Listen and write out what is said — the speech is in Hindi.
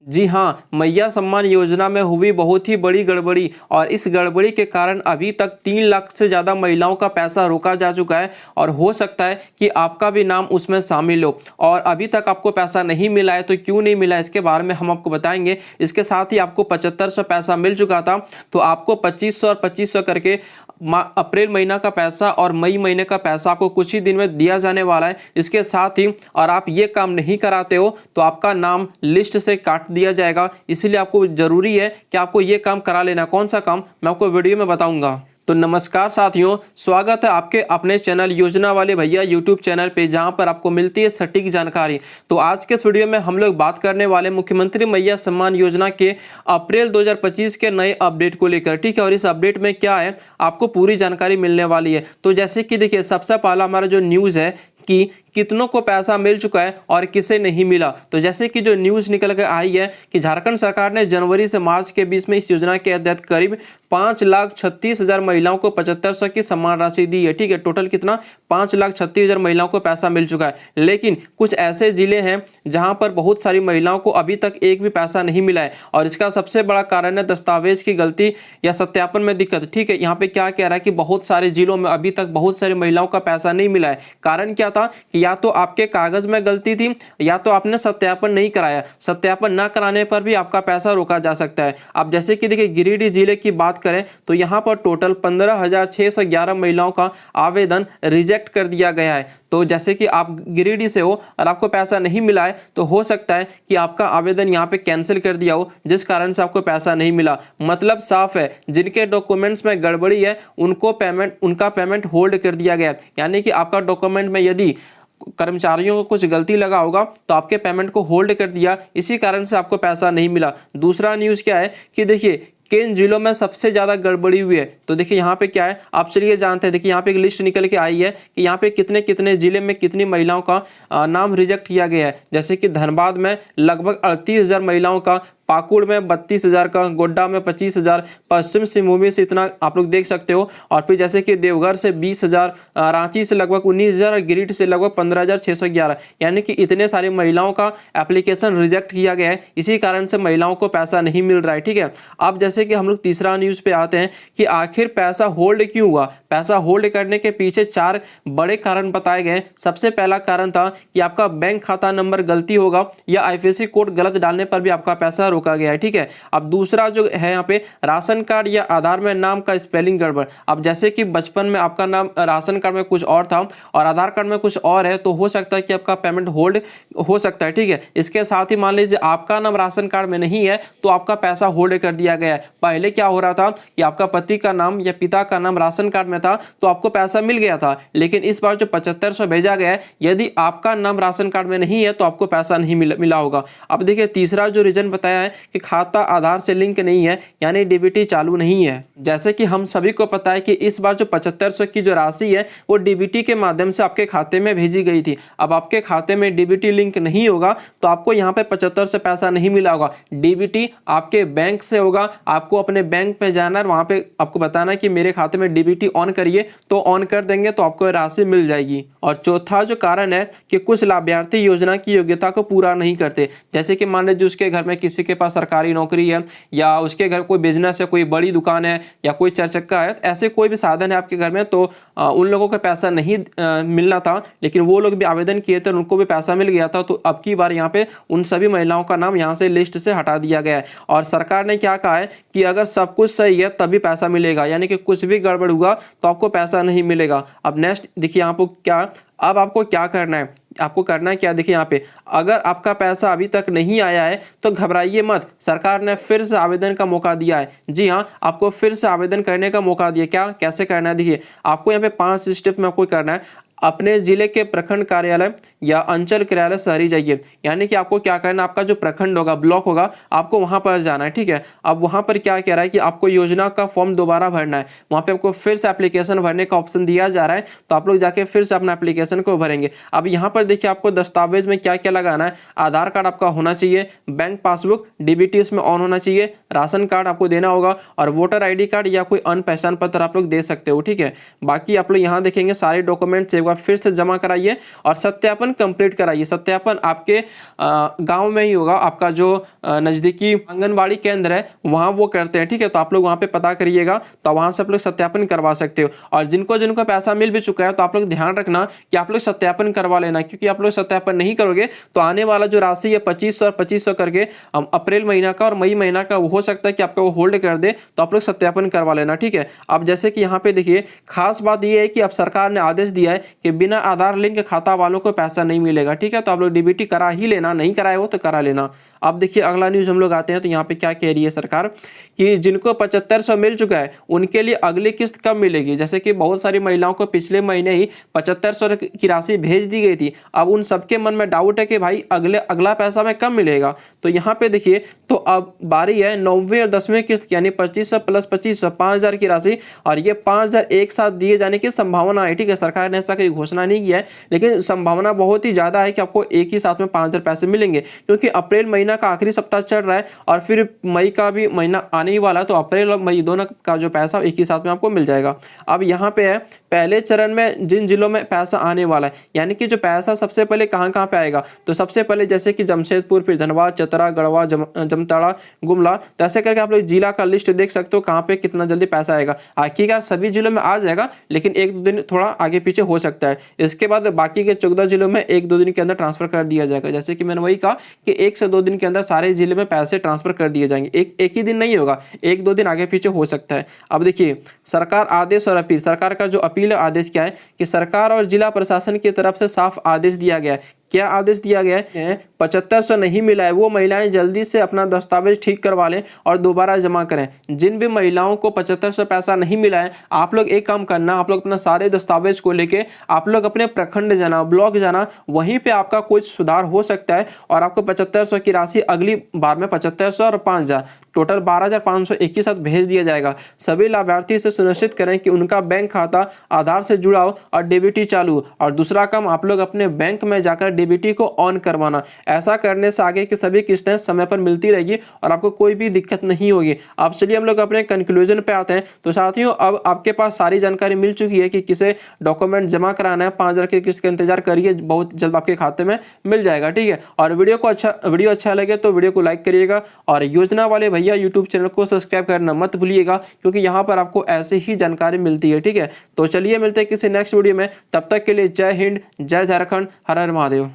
जी हाँ, मैया सम्मान योजना में हुई बहुत ही बड़ी गड़बड़ी और इस गड़बड़ी के कारण अभी तक 3 लाख से ज़्यादा महिलाओं का पैसा रोका जा चुका है और हो सकता है कि आपका भी नाम उसमें शामिल हो। और अभी तक आपको पैसा नहीं मिला है तो क्यों नहीं मिला, इसके बारे में हम आपको बताएंगे। इसके साथ ही आपको 7500 पैसा मिल चुका था, तो आपको 2500 और 2500 करके अप्रैल महीना का पैसा और मई महीने का पैसा आपको कुछ ही दिन में दिया जाने वाला है। इसके साथ ही और आप ये काम नहीं कराते हो तो आपका नाम लिस्ट से काट दिया जाएगा। इसलिए आपको जरूरी है कि आपको ये काम करा लेना। कौन सा काम, मैं आपको वीडियो में बताऊंगा। तो नमस्कार साथियों, स्वागत है आपके अपने चैनल योजना वाले भैया यूट्यूब चैनल पे, जहां पर आपको मिलती है सटीक जानकारी। तो आज के इस वीडियो में हम लोग बात करने वाले मुख्यमंत्री मैया सम्मान योजना के अप्रैल 2025 के नए अपडेट को लेकर, ठीक है। और इस अपडेट में क्या है आपको पूरी जानकारी मिलने वाली है। तो जैसे कि देखिए, सबसे पहला हमारा जो न्यूज़ है कि कितनों को पैसा मिल चुका है और किसे नहीं मिला। तो जैसे कि जो न्यूज़ निकल कर आई है कि झारखंड सरकार ने जनवरी से मार्च के बीच में इस योजना के तहत करीब 5,36,000 महिलाओं को 7500 की सम्मान राशि दी है, ठीक है। टोटल कितना, 5,36,000 महिलाओं को पैसा मिल चुका है। लेकिन कुछ ऐसे जिले हैं जहां पर बहुत सारी महिलाओं को अभी तक एक भी पैसा नहीं मिला है और इसका सबसे बड़ा कारण है दस्तावेज की गलती या सत्यापन में दिक्कत, ठीक है। यहाँ पे क्या कह रहा है कि बहुत सारे जिलों में अभी तक बहुत सारी महिलाओं का पैसा नहीं मिला है। कारण क्या था कि या तो आपके कागज में गलती थी या तो आपने सत्यापन नहीं कराया। सत्यापन ना कराने पर भी आपका पैसा रोका जा सकता है। अब जैसे कि देखिए, गिरिडीह जिले की बात करें तो यहां पर टोटल 15,611 महिलाओं का आवेदन रिजेक्ट कर दिया गया है। तो जैसे कि आप गिरिडीह से हो और आपको पैसा नहीं मिला है तो हो सकता है कि आपका आवेदन यहाँ पे कैंसिल कर दिया हो, जिस कारण से आपको पैसा नहीं मिला। मतलब साफ है, जिनके डॉक्यूमेंट्स में गड़बड़ी है उनका पेमेंट होल्ड कर दिया गया। यानी कि आपका डॉक्यूमेंट में यदि कर्मचारियों को कुछ गलती लगा होगा तो आपके पेमेंट को होल्ड कर दिया, इसी कारण से आपको पैसा नहीं मिला। दूसरा न्यूज़ क्या है कि देखिए, किन जिलों में सबसे ज्यादा गड़बड़ी हुई है। तो देखिए यहाँ पे क्या है, आप चलिए जानते हैं। देखिए यहाँ पे एक लिस्ट निकल के आई है कि यहाँ पे कितने कितने जिले में कितनी महिलाओं का नाम रिजेक्ट किया गया है। जैसे कि धनबाद में लगभग 38,000 महिलाओं का, पाकुड़ में 32,000 का, गोड्डा में 25,000, पश्चिम सिंहभूम से इतना आप लोग देख सकते हो। और फिर जैसे कि देवघर से 20,000, रांची से लगभग 19,000 और गिरिडीह से लगभग 15,611। यानी कि इतने सारी महिलाओं का एप्लीकेशन रिजेक्ट किया गया है, इसी कारण से महिलाओं को पैसा नहीं मिल रहा है, ठीक है। अब जैसे कि हम लोग तीसरा न्यूज़ पे आते हैं कि आखिर पैसा होल्ड क्यों हुआ। पैसा होल्ड करने के पीछे 4 बड़े कारण बताए गए। सबसे पहला कारण था कि आपका बैंक खाता नंबर गलती होगा या आईएफएससी कोड गलत डालने पर भी आपका पैसा रोका गया है, ठीक है। अब दूसरा जो है यहाँ पे, राशन कार्ड या आधार में नाम का स्पेलिंग गड़बड़। अब जैसे कि बचपन में आपका नाम राशन कार्ड में कुछ और था और आधार कार्ड में कुछ और है, तो हो सकता है कि आपका पेमेंट होल्ड हो सकता है, ठीक है। इसके साथ ही मान लीजिए आपका नाम राशन कार्ड में नहीं है तो आपका पैसा होल्ड कर दिया गया है। पहले क्या हो रहा था कि आपका पति का नाम या पिता का नाम राशन कार्ड में था तो आपको पैसा मिल गया था, लेकिन इस बार जो 7500 भेजा गया है, यदि आपका नाम राशन कार्ड में नहीं है तो आपको पैसा नहीं मिला होगा। अब देखिए, तीसरा जो रीजन बताया है कि खाता आधार से लिंक नहीं है, यानी डीबीटी चालू नहीं है। जैसे कि हम सभी को पता है कि इस बार जो 7500 की जो राशि है वो डीबीटी के माध्यम से आपके खाते में भेजी गई थी। अब आपके खाते में डीबीटी लिंक नहीं होगा तो आपको यहाँ पे 75 से पैसा नहीं मिला होगा। डीबीटी आपके बैंक से होगा, आपको अपने बैंक में जाना है, वहां पे आपको बताना कि मेरे खाते में डीबीटी ऑन करिए, तो ऑन कर देंगे तो आपको राशि मिल जाएगी। और चौथा जो कारण है कि कुछ लाभार्थी योजना की योग्यता को पूरा नहीं करते। जैसे कि मान लीजिए उसके घर में किसी के पास सरकारी नौकरी है या उसके घर कोई बिजनेस है, कोई बड़ी दुकान है या कोई चार चक्का है, ऐसे कोई भी साधन है आपके घर में, तो उन लोगों को पैसा नहीं मिलना था, लेकिन वो लोग भी आवेदन किए थे, उनको भी पैसा मिल गया था। तो अब की बार यहाँ पे उन सभी महिलाओं का नाम यहाँ से लिस्ट से हटा दिया गया है। और सरकार ने क्या कहा है कि अगर सब कुछ सही है तभी पैसा मिलेगा, यानी कि कुछ भी गड़बड़ हुआ तो आपको पैसा नहीं मिलेगा। अब नेक्स्ट देखिए यहाँ पर क्या, अब आपको क्या करना है, आपको करना है क्या, देखिए यहाँ पे, अगर आपका पैसा अभी तक नहीं आया है तो घबराइए मत, सरकार ने फिर से आवेदन का मौका दिया है। जी हाँ, आपको फिर से आवेदन करने का मौका दिया। क्या, कैसे करना है, देखिए आपको यहाँ पे 5 स्टेप में आपको करना है। अपने जिले के प्रखंड कार्यालय या अंचल कार्यालय शहरी जाइए, यानी कि आपको क्या करना है, आपका जो प्रखंड होगा, ब्लॉक होगा, आपको वहां पर जाना है, ठीक है। अब वहां पर क्या कह रहा है कि आपको योजना का फॉर्म दोबारा भरना है, वहां पे आपको फिर से एप्लीकेशन भरने का ऑप्शन दिया जा रहा है, तो आप लोग जाके फिर से अपना एप्लीकेशन को भरेंगे। अब यहाँ पर देखिए आपको दस्तावेज में क्या क्या लगाना है, आधार कार्ड आपका होना चाहिए, बैंक पासबुक, डीबीटी उसमें ऑन होना चाहिए, राशन कार्ड आपको देना होगा और वोटर ID कार्ड या कोई अन्य पहचान पत्र आप लोग दे सकते हो, ठीक है। बाकी आप लोग यहाँ देखेंगे सारे डॉक्यूमेंट एक बार बार फिर से जमा कराइए और सत्यापन कंप्लीट कराइए। सत्यापन आपके गांव में ही होगा, आपका जो नज़दीकी आंगनबाड़ी केंद्र है वहाँ वो करते हैं, ठीक है। तो आप लोग वहाँ पे पता करिएगा, तो वहाँ से आप लोग सत्यापन करवा सकते हो। और जिनको जिनको पैसा मिल भी चुका है तो आप लोग ध्यान रखना कि आप लोग सत्यापन करवा लेना, क्योंकि आप लोग सत्यापन नहीं करोगे तो आने वाला जो राशि है 2500 और 2500 करके अप्रैल महीना का और मई महीना का हो सकता है कि आपका वो होल्ड कर दे, तो आप लोग सत्यापन करवा लेना, ठीक है। अब जैसे कि यहाँ पे देखिए खास बात ये है कि अब सरकार ने आदेश दिया है कि बिना आधार लिंक खाता वालों को पैसा नहीं मिलेगा, ठीक है। तो आप लोग डीबीटी करा ही लेना, नहीं कराए हो तो करा लेना। अब देखिए अगला न्यूज हम लोग आते हैं, तो यहाँ पे क्या कह रही है सरकार कि जिनको 7500 मिल चुका है उनके लिए अगली किस्त कब मिलेगी। जैसे कि बहुत सारी महिलाओं को पिछले महीने ही 7500 की राशि भेज दी गई थी। अब उन सबके मन में डाउट है कि भाई अगला पैसा में कब मिलेगा। तो यहाँ पे देखिए, तो अब बारी है 9वीं और 10वीं किस्त यानी 2500 प्लस 2500 5000 की राशि, और ये 5000 एक साथ दिए जाने की संभावना है, ठीक है। सरकार ने ऐसा कोई घोषणा नहीं किया है, लेकिन संभावना बहुत ही ज्यादा है कि आपको एक ही साथ में 5000 पैसे मिलेंगे, क्योंकि अप्रैल महीना का आखिरी सप्ताह चल रहा है और फिर मई का भी महीना आने ही वाला है। तो अप्रैल और मई दोनों का जो पैसा एक ही साथ में आपको मिल जाएगा। अब यहाँ पे है पहले चरण में जिन जिलों में पैसा आने वाला है, यानी कि जो पैसा सबसे पहले कहाँ पे आएगा, तो सबसे पहले जैसे कि जमशेदपुर, फिर धनबाद, चतरा, गढ़वा, जमताड़ा, गुमला, तो ऐसे करके आप लोग जिला का लिस्ट देख सकते हो कहाँ पे कितना जल्दी पैसा आएगा। आखिरकार सभी जिलों में आ जाएगा, लेकिन एक दो दिन थोड़ा आगे पीछे हो सकता है। इसके बाद बाकी के 14 जिलों में 1-2 दिन के अंदर ट्रांसफर कर दिया जाएगा। जैसे कि मैंने वही कहा कि 1 से 2 दिन के अंदर सारे जिले में पैसे ट्रांसफर कर दिए जाएंगे। एक ही दिन नहीं होगा, 1-2 दिन आगे पीछे हो सकता है। अब देखिए सरकार आदेश और अपील, सरकार का जो अपील है आदेश क्या है कि सरकार और जिला प्रशासन की तरफ से साफ आदेश दिया गया है। क्या आदेश दिया गया है? 7500 नहीं मिला है वो महिलाएं जल्दी से अपना दस्तावेज ठीक करवा लें और दोबारा जमा करें। जिन भी महिलाओं को 7500 पैसा नहीं मिला है, आप लोग एक काम करना, आप लोग अपना सारे दस्तावेज को लेके आप लोग अपने प्रखंड जाना, ब्लॉक जाना, वहीं पे आपका कुछ सुधार हो सकता है और आपको 7500 की राशि अगली बार में 7500 और 5000 टोटल 12500 एक ही साथ भेज दिया जाएगा। सभी लाभार्थी से सुनिश्चित करें कि उनका बैंक खाता आधार से जुड़ा हो और डीबीटी चालू। और दूसरा काम, आप लोग अपने बैंक में जाकर डीबीटी को ऑन करवाना। ऐसा करने से आगे की सभी किस्तें समय पर मिलती रहेगी और आपको कोई भी दिक्कत नहीं होगी। अब चलिए हम लोग अपने कंक्लूजन पे आते हैं। तो साथियों, अब आपके पास सारी जानकारी मिल चुकी है कि किसे डॉक्यूमेंट जमा कराना है। 5000 की किस्त का इंतजार करिए, बहुत जल्द आपके खाते में मिल जाएगा, ठीक है। और वीडियो अच्छा लगे तो वीडियो को लाइक करिएगा और योजना वाले भैया यूट्यूब चैनल को सब्सक्राइब करना मत भूलिएगा, क्योंकि यहाँ पर आपको ऐसे ही जानकारी मिलती है, ठीक है। तो चलिए मिलते हैं किसी नेक्स्ट वीडियो में, तब तक के लिए जय हिंद, जय झारखंड, हर हर महादेव।